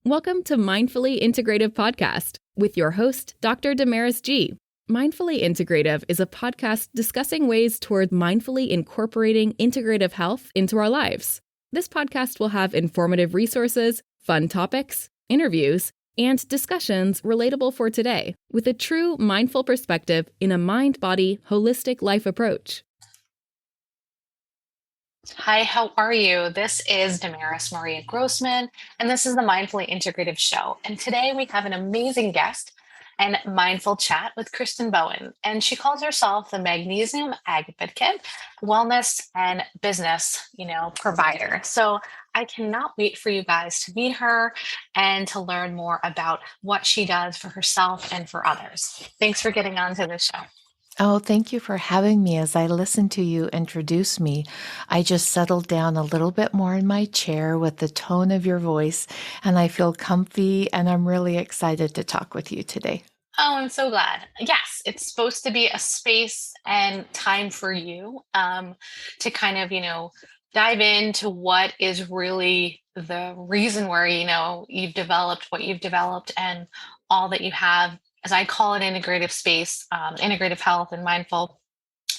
Welcome to Mindfully Integrative Podcast with your host, Dr. Damaris G. Mindfully Integrative is a podcast discussing ways toward mindfully incorporating integrative health into our lives. This podcast will have informative resources, fun topics, interviews, and discussions relatable for today with a true mindful perspective in a mind-body, holistic life approach. Hi, how are you? This is Damaris Maria Grossman, and this is the Mindfully Integrative Show. And today we have an amazing guest and mindful chat with Kristen Bowen. And she calls herself the Magnesium advocate, wellness and business, provider. So I cannot wait for you guys to meet her and to learn more about what she does for herself and for others. Thanks for getting on to the show. Oh, thank you for having me. As I listened to you introduce me, I just settled down a little bit more in my chair with the tone of your voice, and I feel comfy, and I'm really excited to talk with you today. Oh, I'm so glad. Yes, it's supposed to be a space and time for you to kind of, dive into what is really the reason where, you've developed what you've developed and all that you have, as I call it, integrative space, integrative health and mindfully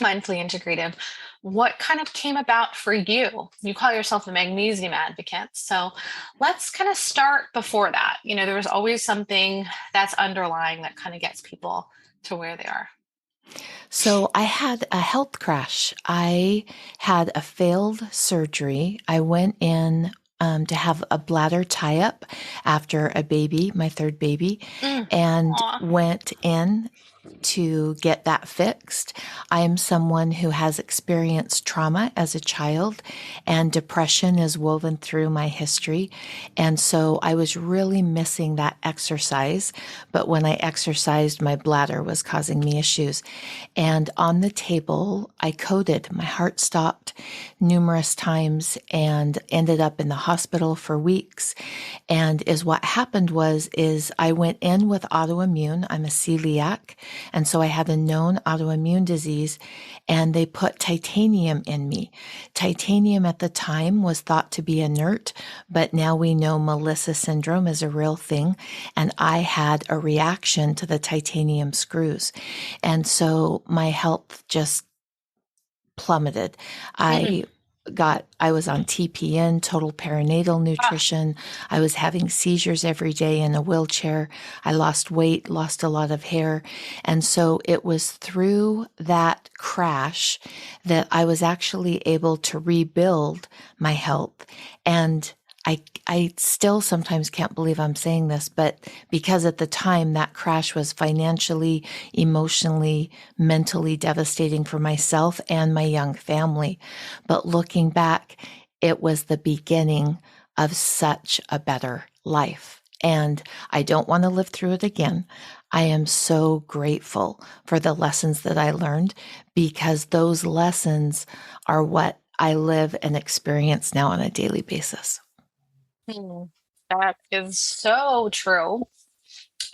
integrative. What kind of came about for you? You call yourself the Magnesium advocate. So let's kind of start before that. There was always something that's underlying that kind of gets people to where they are. So I had a health crash. I had a failed surgery. I went in to have a bladder tie-up after a baby, my third baby, and went in to get that fixed. I am someone who has experienced trauma as a child, and depression is woven through my history. And so I was really missing that exercise. But when I exercised, my bladder was causing me issues. And on the table, I coded. My heart stopped numerous times and ended up in the hospital for weeks. And what happened is I went in with autoimmune. I'm a celiac. And so I had a known autoimmune disease, and they put titanium in me. Titanium at the time was thought to be inert, but now we know Melissa syndrome is a real thing. And I had a reaction to the titanium screws. And so my health just plummeted. I was on TPN, total perinatal nutrition. I was having seizures every day in a wheelchair. I lost weight, lost a lot of hair. And so it was through that crash that I was actually able to rebuild my health. And I still sometimes can't believe I'm saying this, but because at the time that crash was financially, emotionally, mentally devastating for myself and my young family. But looking back, it was the beginning of such a better life. And I don't want to live through it again. I am so grateful for the lessons that I learned, because those lessons are what I live and experience now on a daily basis. That is so true.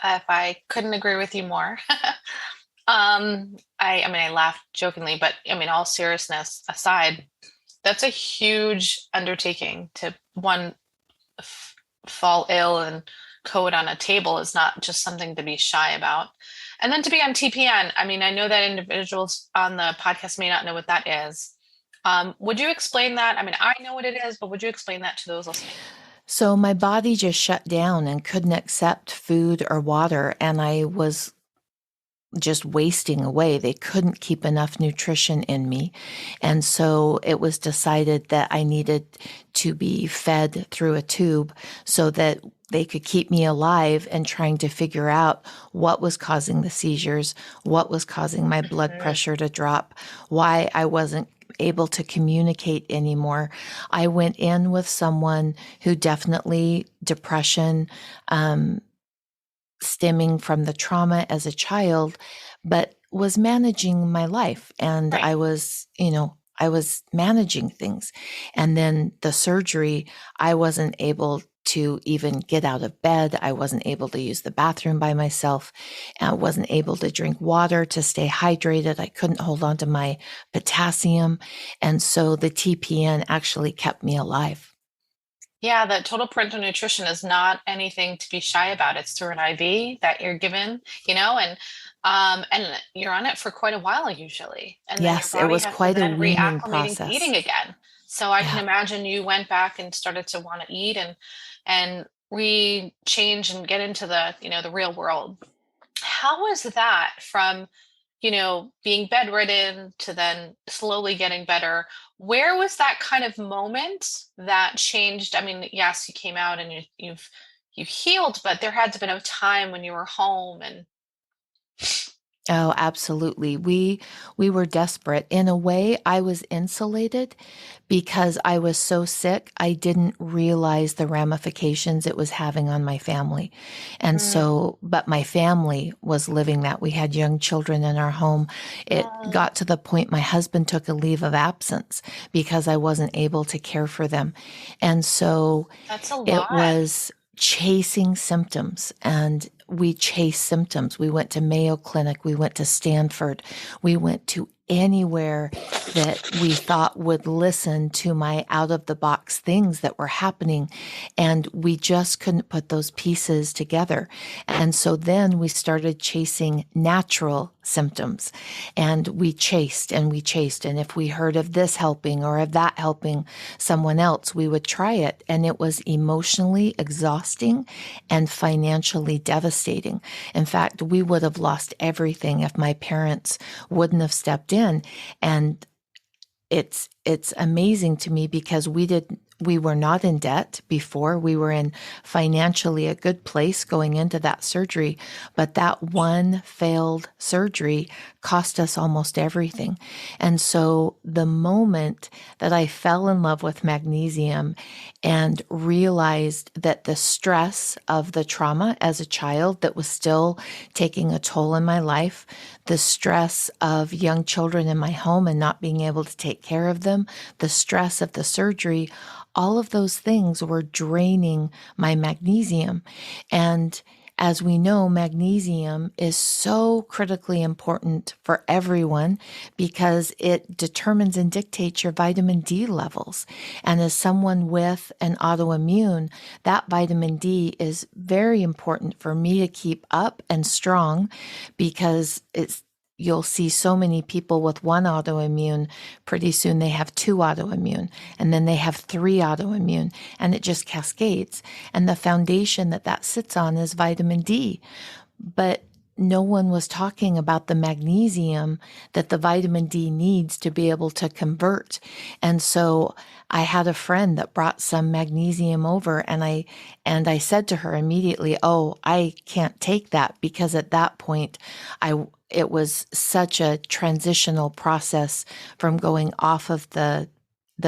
If I couldn't agree with you more. I laugh jokingly, but all seriousness aside, that's a huge undertaking to fall ill and code on a table is not just something to be shy about. And then to be on TPN, I know that individuals on the podcast may not know what that is. Would you explain that? I know what it is, but would you explain that to those listening? So my body just shut down and couldn't accept food or water, and I was just wasting away. They couldn't keep enough nutrition in me. And so it was decided that I needed to be fed through a tube so that they could keep me alive, and trying to figure out what was causing the seizures, what was causing my blood pressure to drop, why I wasn't able to communicate anymore. I went in with someone who definitely depression, stemming from the trauma as a child, but was managing my life. And right. I was managing things. And then the surgery, I wasn't able to even get out of bed. I wasn't able to use the bathroom by myself. I wasn't able to drink water to stay hydrated. I couldn't hold on to my potassium. And so the TPN actually kept me alive. Yeah, the total parental nutrition is not anything to be shy about. It's through an IV that you're given, and you're on it for quite a while usually, and then your Yes, it body was has to quite a then weaning reacclimating to process. eating again. So I can Yeah. imagine you went back and started to want to eat and re-change and get into the real world. How was that from, being bedridden to then slowly getting better? Where was that kind of moment that changed? I mean, yes, you came out and you healed, but there had to have been a time when you were home and Oh, absolutely. We were desperate. In a way, I was insulated because I was so sick. I didn't realize the ramifications it was having on my family. And Mm. so, but my family was living that. We had young children in our home. It Oh, got to the point my husband took a leave of absence because I wasn't able to care for them. And so that's a it lot. was chasing symptoms, and we chased symptoms. We went to Mayo Clinic, we went to Stanford, we went to anywhere that we thought would listen to my out of the box things that were happening. And we just couldn't put those pieces together. And so then we started chasing natural symptoms, and we chased and we chased. And if we heard of this helping or of that helping someone else, we would try it. And it was emotionally exhausting and financially devastating. In fact, we would have lost everything if my parents wouldn't have stepped in. And it's amazing to me because we were not in debt before. We were in financially a good place going into that surgery, but that one failed surgery cost us almost everything. And so the moment that I fell in love with magnesium and realized that the stress of the trauma as a child that was still taking a toll in my life, the stress of young children in my home and not being able to take care of them, the stress of the surgery, all of those things were draining my magnesium. And as we know, magnesium is so critically important for everyone because it determines and dictates your vitamin D levels. And as someone with an autoimmune, that vitamin D is very important for me to keep up and strong because you'll see so many people with one autoimmune, pretty soon they have two autoimmune, and then they have three autoimmune, and it just cascades. And the foundation that sits on is vitamin D. But no one was talking about the magnesium that the vitamin D needs to be able to convert. And so I had a friend that brought some magnesium over, and I said to her immediately, "Oh, I can't take that," because at that point it was such a transitional process from going off of the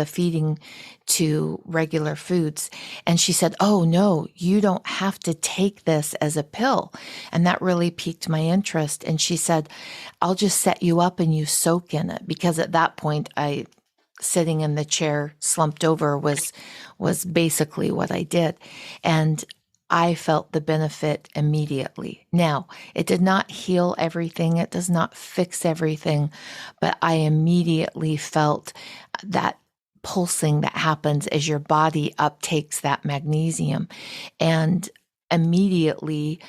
feeding to regular foods. And she said, "Oh no, you don't have to take this as a pill." And that really piqued my interest. And she said, "I'll just set you up and you soak in it." Because at that point, I sitting in the chair slumped over was basically what I did. And I felt the benefit immediately. Now, it did not heal everything. It does not fix everything, but I immediately felt that pulsing that happens as your body uptakes that magnesium. And immediately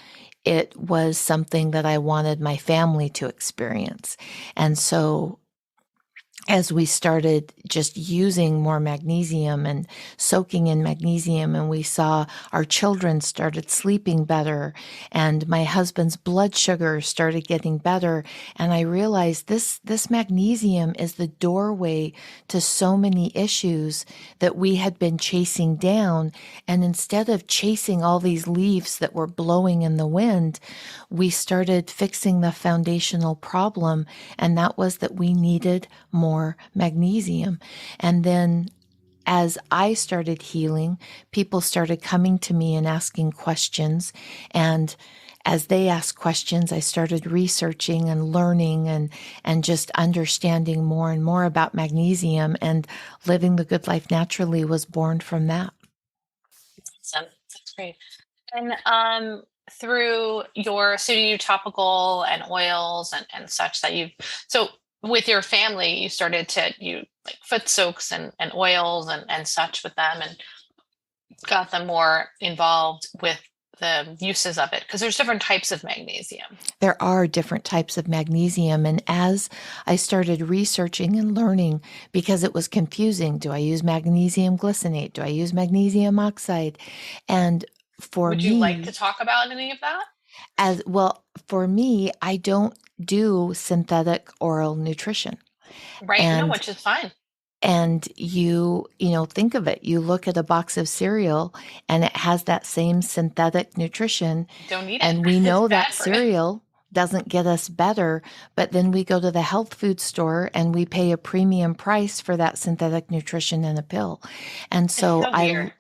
it was something that I wanted my family to experience. And so as we started just using more magnesium and soaking in magnesium, and we saw our children started sleeping better, and my husband's blood sugar started getting better, and I realized this magnesium is the doorway to so many issues that we had been chasing down. And instead of chasing all these leaves that were blowing in the wind, we started fixing the foundational problem, and that was that we needed more magnesium. And then as I started healing, people started coming to me and asking questions. And as they asked questions, I started researching and learning and just understanding more and more about magnesium. And living the good life naturally was born from that. So that's great. And through so you do topical and oils and such that so with your family, you started to you like foot soaks and oils and such with them. And got them more involved with the uses of it? Because there's different types of magnesium. There are different types of magnesium. And as I started researching and learning, because it was confusing, do I use magnesium glycinate? Do I use magnesium oxide? And for Would you like to me, talk about any of that? as well, for me, I don't do synthetic oral nutrition. Right. No, And which is fine. think of it, you look at a box of cereal and it has that same synthetic nutrition, Don't eat it. and we It's know bad that for you. cereal doesn't get us better, but then we go to the health food store and we pay a premium price for that synthetic nutrition in a pill. And It's so so weird.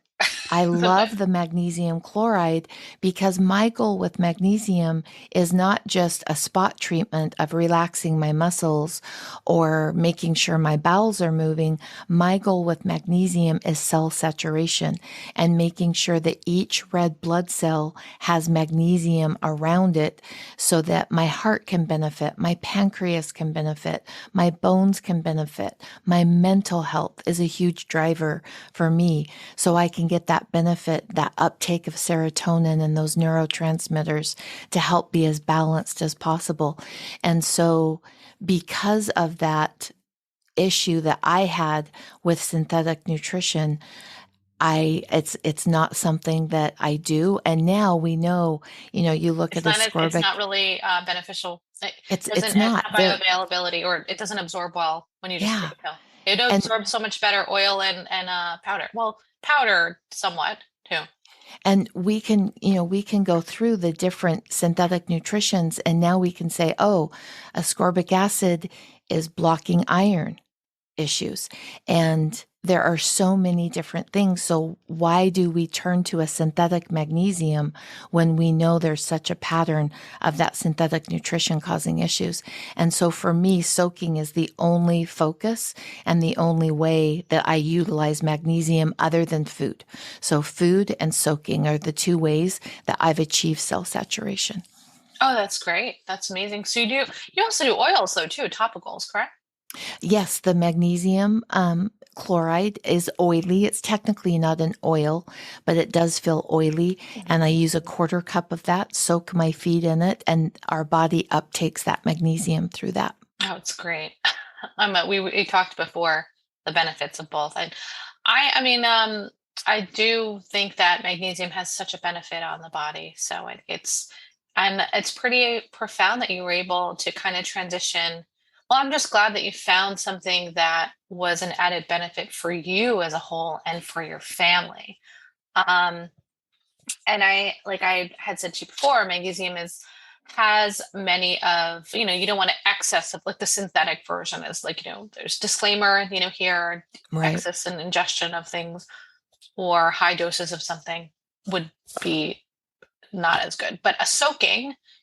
I Isn't it? love the magnesium chloride because my goal with magnesium is not just a spot treatment of relaxing my muscles or making sure my bowels are moving. My goal with magnesium is cell saturation and making sure that each red blood cell has magnesium around it so that my heart can benefit, my pancreas can benefit, my bones can benefit, my mental health is a huge driver for me. So I can get that benefit, that uptake of serotonin and those neurotransmitters to help be as balanced as possible. And so because of that issue that I had with synthetic nutrition, it's not something that I do. And now we know, you look It's at not. It's ascorbic, not really beneficial. it's It's not not there. bioavailability, or it doesn't absorb well when you just Yeah. take a pill. It And absorbs so much better oil and powder. Well, powder somewhat too. And we can go through the different synthetic nutritions, and now we can say, oh, ascorbic acid is blocking iron issues. And there are so many different things. So why do we turn to a synthetic magnesium when we know there's such a pattern of that synthetic nutrition causing issues? And so for me, soaking is the only focus and the only way that I utilize magnesium other than food. So food and soaking are the two ways that I've achieved cell saturation. Oh, that's great. That's amazing. So you also do oils though too, topicals, correct? Yes, the magnesium chloride is oily. It's technically not an oil, but it does feel oily. And I use a quarter cup of that, soak my feet in it, and our body uptakes that magnesium through that. Oh, it's great. We talked before the benefits of both. And I mean, I do think that magnesium has such a benefit on the body. So and it's pretty profound that you were able to kind of transition. Well, I'm just glad that you found something that was an added benefit for you as a whole and for your family. Um, and like I had said to you before, magnesium has many of, you don't want to excess of, like the synthetic version is like, there's disclaimer, here, Right. excess and ingestion of things or high doses of something would be not as good. But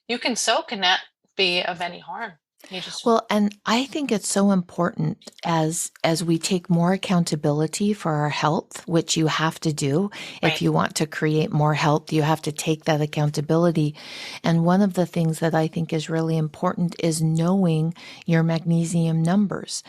you can soak and not be of any harm. You just Well, and I think it's so important as we take more accountability for our health, which you have to do. If right. you want to create more health, you have to take that accountability. And one of the things that I think is really important is knowing your magnesium numbers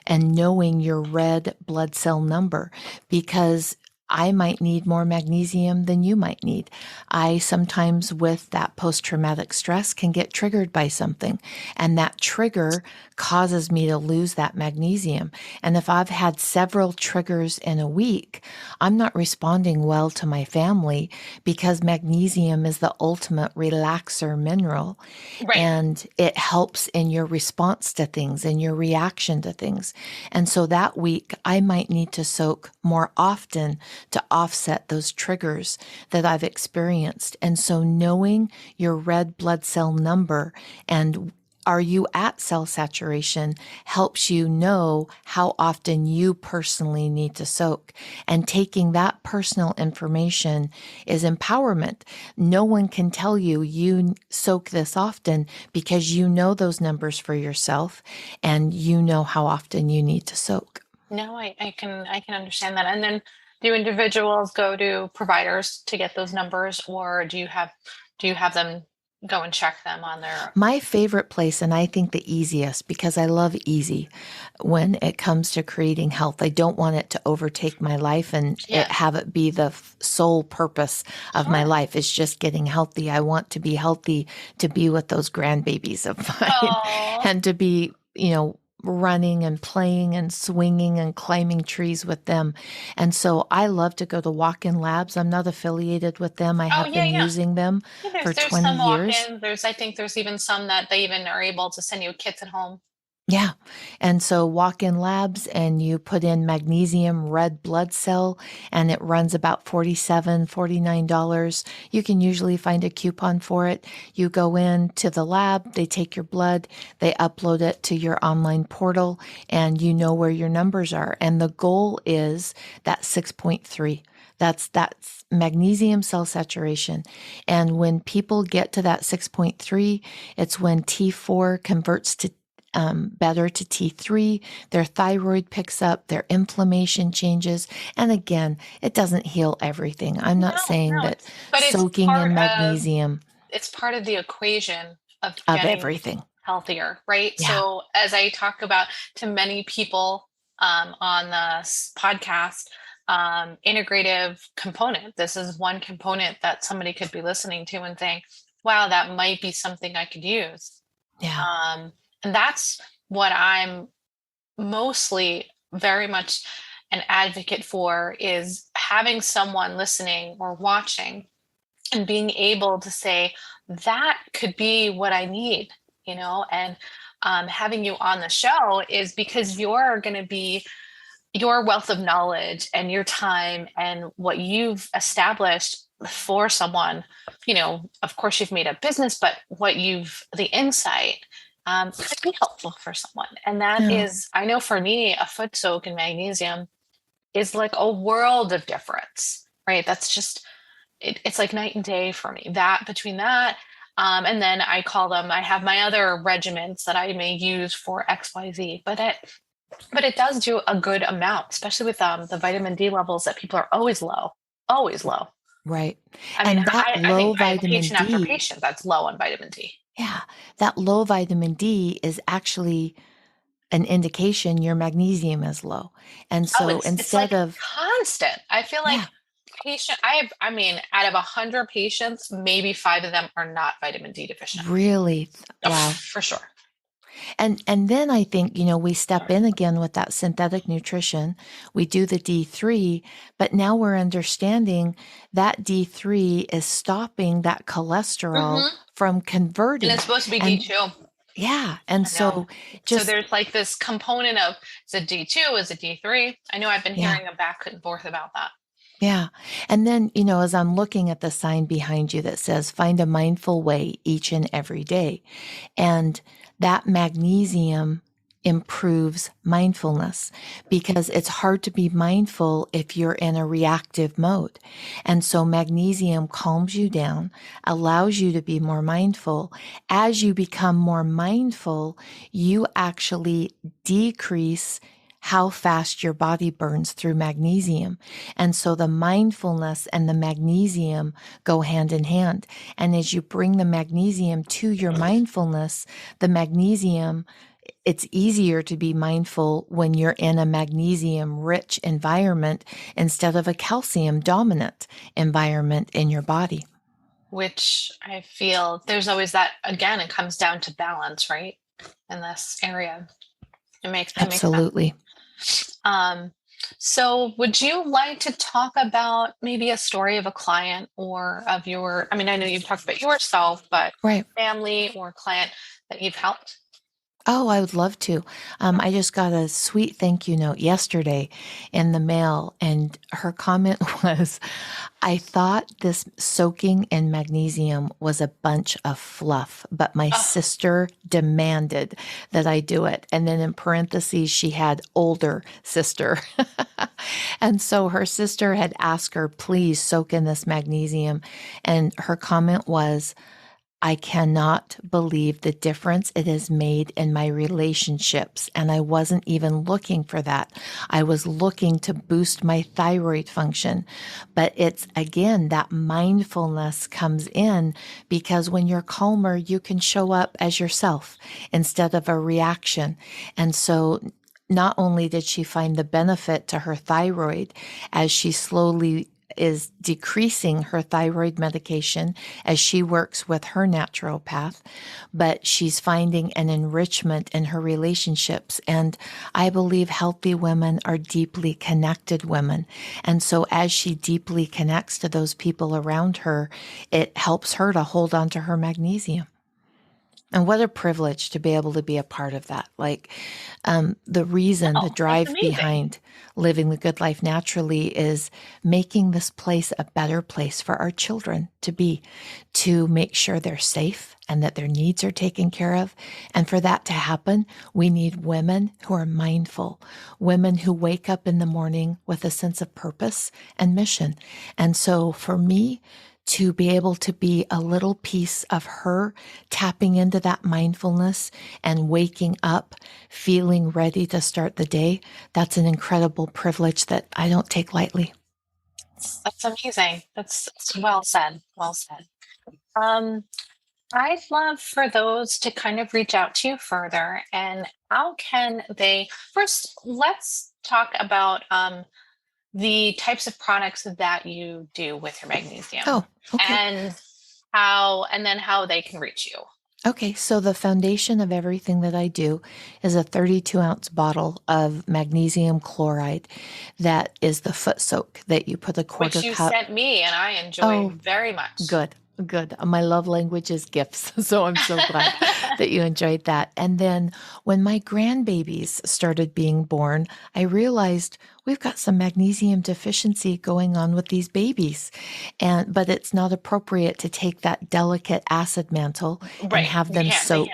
and knowing your red blood cell number, because I might need more magnesium than you might need. I sometimes, with that post-traumatic stress, can get triggered by something, and that trigger causes me to lose that magnesium. And if I've had several triggers in a week, I'm not responding well to my family, because magnesium is the ultimate relaxer mineral. Right. And it helps in your response to things and your reaction to things. And so that week, I might need to soak more often to offset those triggers that I've experienced. And so knowing your red blood cell number and are you at cell saturation helps you know how often you personally need to soak. And taking that personal information is empowerment. No one can tell you soak this often, because you know those numbers for yourself and you know how often you need to soak. No, I can understand that. And then do individuals go to providers to get those numbers, or do you have them go and check them on their... My favorite place, and I think the easiest, because I love easy when it comes to creating health. I don't want it to overtake my life and have it be the sole purpose of my life. It's just getting healthy. I want to be healthy, to be with those grandbabies of mine and to be, running and playing and swinging and climbing trees with them. And so I love to go to walk-in labs. I'm not affiliated with them. I have been using them for 20 some years. Walk-ins. I think there's even some that they even are able to send you kits at home. Yeah. And so walk-in labs, and you put in magnesium red blood cell, and it runs about $47, $49. You can usually find a coupon for it. You go in to the lab, they take your blood, they upload it to your online portal, and you know where your numbers are. And the goal is that 6.3. That's magnesium cell saturation. And when people get to that 6.3, it's when T4 converts to better to T3, their thyroid picks up, their inflammation changes. And again, it doesn't heal everything. I'm not saying that soaking in magnesium. It's part of the equation of everything healthier, right? Yeah. So as I talk about to many people on the podcast, integrative component, this is one component that somebody could be listening to and saying, wow, that might be something I could use. Yeah. And that's what I'm mostly very much an advocate for, is having someone listening or watching and being able to say, that could be what I need, and having you on the show is because you're going to be your wealth of knowledge and your time and what you've established for someone, of course you've made a business, but the insight could be helpful for someone. And that is, I know for me, a foot soak in magnesium is like a world of difference, right? That's just, it's like night and day for me, between that. And then I have my other regimens that I may use for XYZ, but it does do a good amount, especially with the vitamin D levels that people are always low. Right. I mean, that I think vitamin patient D, after patient that's low on vitamin D. Yeah. That low vitamin D is actually an indication your magnesium is low. And so instead of constant, I feel like out of 100 patients, maybe 5 of them are not vitamin D deficient. Really? Wow. For sure. And then I think, we step in again with that synthetic nutrition. We do the D3, but now we're understanding that D3 is stopping that cholesterol from converting. And it's supposed to be D2. Yeah. And so there's like this component of, is it D2? Is it D3? I know I've been hearing a back and forth about that. Yeah. And then, as I'm looking at the sign behind you that says, find a mindful way each and every day. And that magnesium improves mindfulness, because it's hard to be mindful if you're in a reactive mode. And so magnesium calms you down, allows you to be more mindful. As you become more mindful, you actually decrease how fast your body burns through magnesium. And so the mindfulness and the magnesium go hand in hand. And as you bring the magnesium to your mindfulness, the magnesium, it's easier to be mindful when you're in a magnesium-rich environment instead of a calcium-dominant environment in your body. Which I feel there's always that, again, it comes down to balance, right? In this area. Absolutely. So would you like to talk about maybe a story of a client or of I know you've talked about yourself, but family or client that you've helped? Oh, I would love to. I just got a sweet thank you note yesterday in the mail, and her comment was, I thought this soaking in magnesium was a bunch of fluff, but my sister demanded that I do it. And then in parentheses, she had older sister. And so her sister had asked her, please soak in this magnesium. And her comment was, I cannot believe the difference it has made in my relationships. And I wasn't even looking for that. I was looking to boost my thyroid function. But it's again, that mindfulness comes in because when you're calmer, you can show up as yourself instead of a reaction. And so not only did she find the benefit to her thyroid as she slowly is decreasing her thyroid medication as she works with her naturopath, but she's finding an enrichment in her relationships. And I believe healthy women are deeply connected women. And so as she deeply connects to those people around her, it helps her to hold on to her magnesium. And what a privilege to be able to be a part of that. Like the reason, the drive behind living the good life naturally is making this place a better place for our children to be, to make sure they're safe and that their needs are taken care of. And for that to happen, we need women who are mindful, women who wake up in the morning with a sense of purpose and mission. And so for me, to be able to be a little piece of her tapping into that mindfulness and waking up, feeling ready to start the day, that's an incredible privilege that I don't take lightly. That's amazing. That's well said. Well said. I'd love for those to kind of reach out to you further. And how can they, first, let's talk about the types of products that you do with your magnesium. Oh, okay. And then how they can reach you. Okay, so the foundation of everything that I do is a 32-ounce bottle of magnesium chloride that is the foot soak that you put a quarter cup. Which you sent me, and I enjoy very much. Good. My love language is gifts. So I'm so glad that you enjoyed that. And then when my grandbabies started being born, I realized we've got some magnesium deficiency going on with these babies. But it's not appropriate to take that delicate acid mantle and have them soak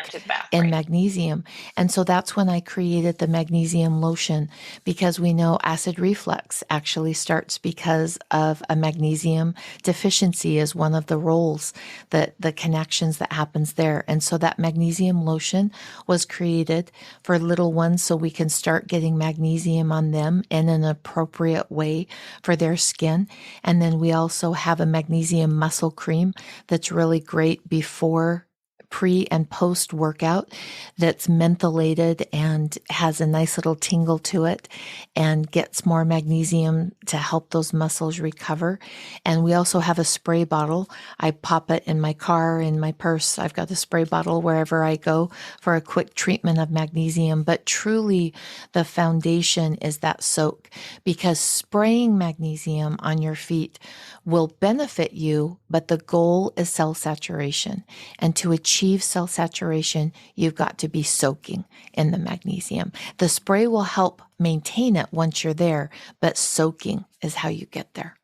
in magnesium. And so that's when I created the magnesium lotion, because we know acid reflux actually starts because of a magnesium deficiency is one of the roles, the connections that happens there. And so that magnesium lotion was created for little ones so we can start getting magnesium on them in an appropriate way for their skin. And then we also have a magnesium muscle cream that's really great before, pre and post workout, that's mentholated and has a nice little tingle to it and gets more magnesium to help those muscles recover. And we also have a spray bottle. I pop it in my car, in my purse. I've got a spray bottle wherever I go for a quick treatment of magnesium. But truly, the foundation is that soak, because spraying magnesium on your feet will benefit you, but the goal is cell saturation. And to achieve cell saturation, you've got to be soaking in the magnesium. The spray will help maintain it once you're there, but soaking is how you get there.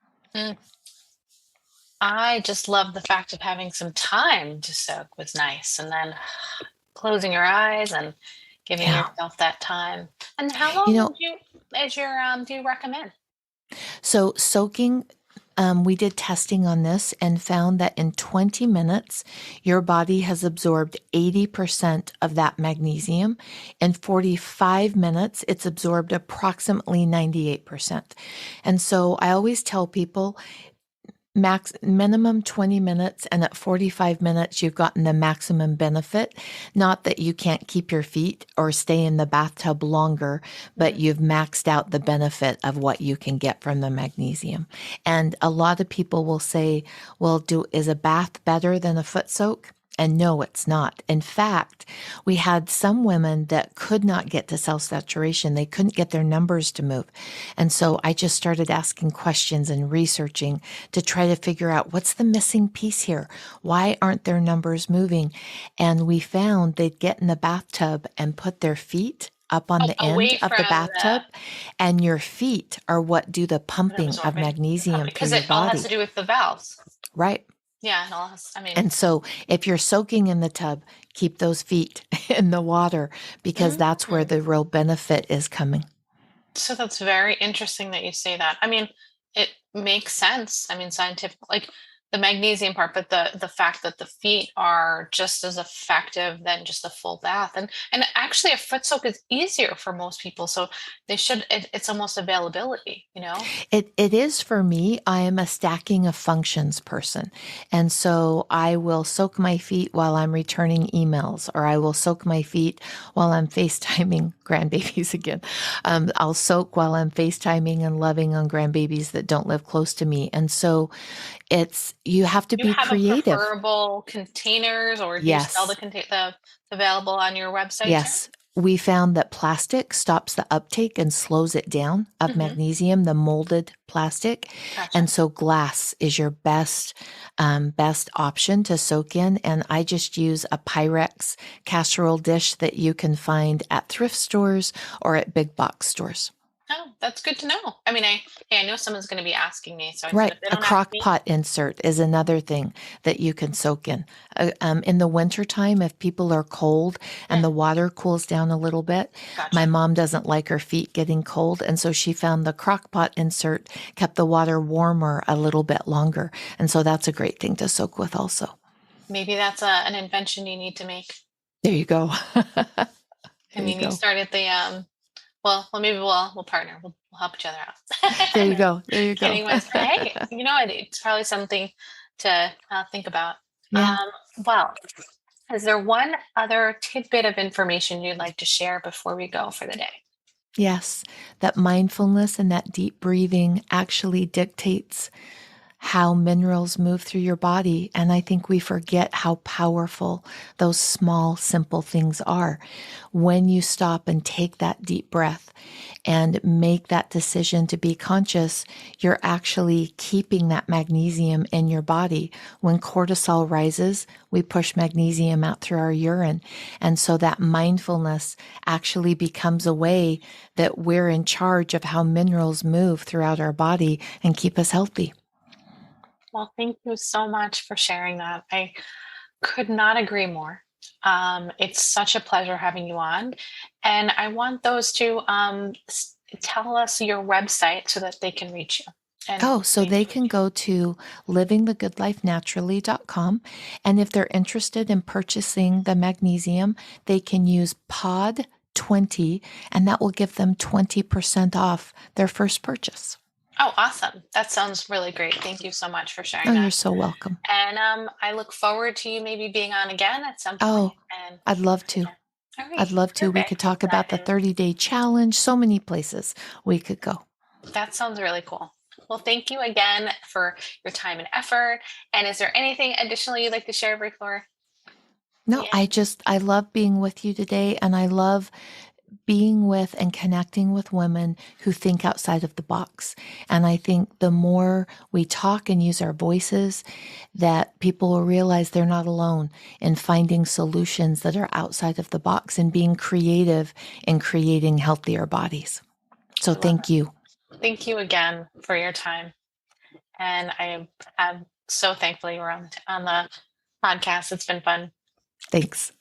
I just love the fact of having some time to soak was nice. And then closing your eyes and giving yourself that time. And how long do you recommend? So soaking, we did testing on this and found that in 20 minutes, your body has absorbed 80% of that magnesium. In 45 minutes, it's absorbed approximately 98%. And so I always tell people, minimum 20 minutes, and at 45 minutes, you've gotten the maximum benefit. Not that you can't keep your feet or stay in the bathtub longer, but you've maxed out the benefit of what you can get from the magnesium. And a lot of people will say, well, is a bath better than a foot soak? And no, it's not. In fact, we had some women that could not get to cell saturation. They couldn't get their numbers to move. And so I just started asking questions and researching to try to figure out what's the missing piece here? Why aren't their numbers moving? And we found they'd get in the bathtub and put their feet up on the end of the bathtub, and your feet are what do the pumping of magnesium through your body. Because it all has to do with the valves. Right. Yeah, and so if you're soaking in the tub, keep those feet in the water, because that's where the real benefit is coming. So that's very interesting that you say that. I mean, it makes sense. I mean, scientific, like the magnesium part, but the fact that the feet are just as effective than just a full bath. And actually a foot soak is easier for most people. So it's almost availability, you know? It is for me. I am a stacking of functions person. And so I will soak my feet while I'm returning emails, or I will soak my feet while I'm FaceTiming grandbabies again. I'll soak while I'm FaceTiming and loving on grandbabies that don't live close to me. And so you have to Do you be have a creative. preferable containers, or do you sell Yes. the available on your website Yes. We found that plastic stops the uptake and slows it down of too? magnesium, the molded plastic. Gotcha. And so glass is your best option to soak in. And I just use a Pyrex casserole dish that you can find at thrift stores or at big box stores. Oh, that's good to know. I mean, I know someone's going to be asking me, so I said Right. if they A don't ask crock me, pot insert is another thing that you can soak in the wintertime, if people are cold and the water cools down a little bit, gotcha. my mom doesn't like her feet getting cold. And so she found the crock pot insert kept the water warmer a little bit longer. And so that's a great thing to soak with also. Maybe that's an invention you need to make. There you go. You started the well, maybe we'll partner. We'll help each other out. There you go. There you go. Anyways, hey, you know what? It's probably something to think about. Yeah. Well, is there one other tidbit of information you'd like to share before we go for the day? Yes. That mindfulness and that deep breathing actually dictates how minerals move through your body. And I think we forget how powerful those small, simple things are. When you stop and take that deep breath and make that decision to be conscious, you're actually keeping that magnesium in your body. When cortisol rises, we push magnesium out through our urine. And so that mindfulness actually becomes a way that we're in charge of how minerals move throughout our body and keep us healthy. Well, thank you so much for sharing that. I could not agree more. It's such a pleasure having you on. And I want those to tell us your website so that they can reach you. So they can go to livingthegoodlifenaturally.com. And if they're interested in purchasing the magnesium, they can use POD 20, and that will give them 20% off their first purchase. Oh, awesome. That sounds really great. Thank you so much for sharing Oh, that. you're so welcome. And I look forward to you maybe being on again at some point. Oh, And I'd love to. all right, I'd love to. We could talk about the 30-day challenge. So many places we could go. That sounds really cool. Well, thank you again for your time and effort. And is there anything additional you'd like to share before? No, I love being with you today, and I love being with and connecting with women who think outside of the box. And I think the more we talk and use our voices, that people will realize they're not alone in finding solutions that are outside of the box and being creative in creating healthier bodies. So thank you. Thank you again for your time. And I'm so thankful you were on the podcast. It's been fun. Thanks.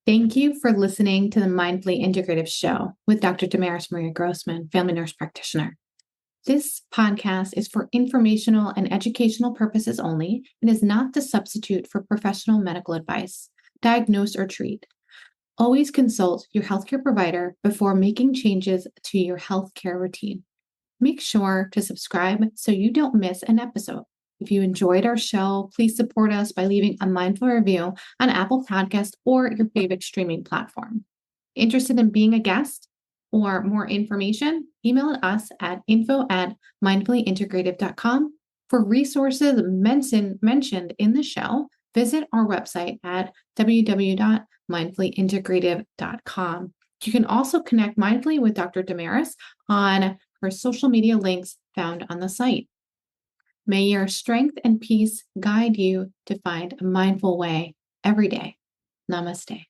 Thank you for listening to the Mindfully Integrative Show with Dr. Damaris Maria Grossman, family nurse practitioner. This podcast is for informational and educational purposes only and is not to substitute for professional medical advice, diagnose, or treat. Always consult your healthcare provider before making changes to your healthcare routine. Make sure to subscribe so you don't miss an episode. If you enjoyed our show, please support us by leaving a mindful review on Apple Podcasts or your favorite streaming platform. Interested in being a guest or more information? Email us at info@mindfullyintegrative.com. For resources mentioned in the show, visit our website at www.mindfullyintegrative.com. You can also connect mindfully with Dr. Damaris on her social media links found on the site. May your strength and peace guide you to find a mindful way every day. Namaste.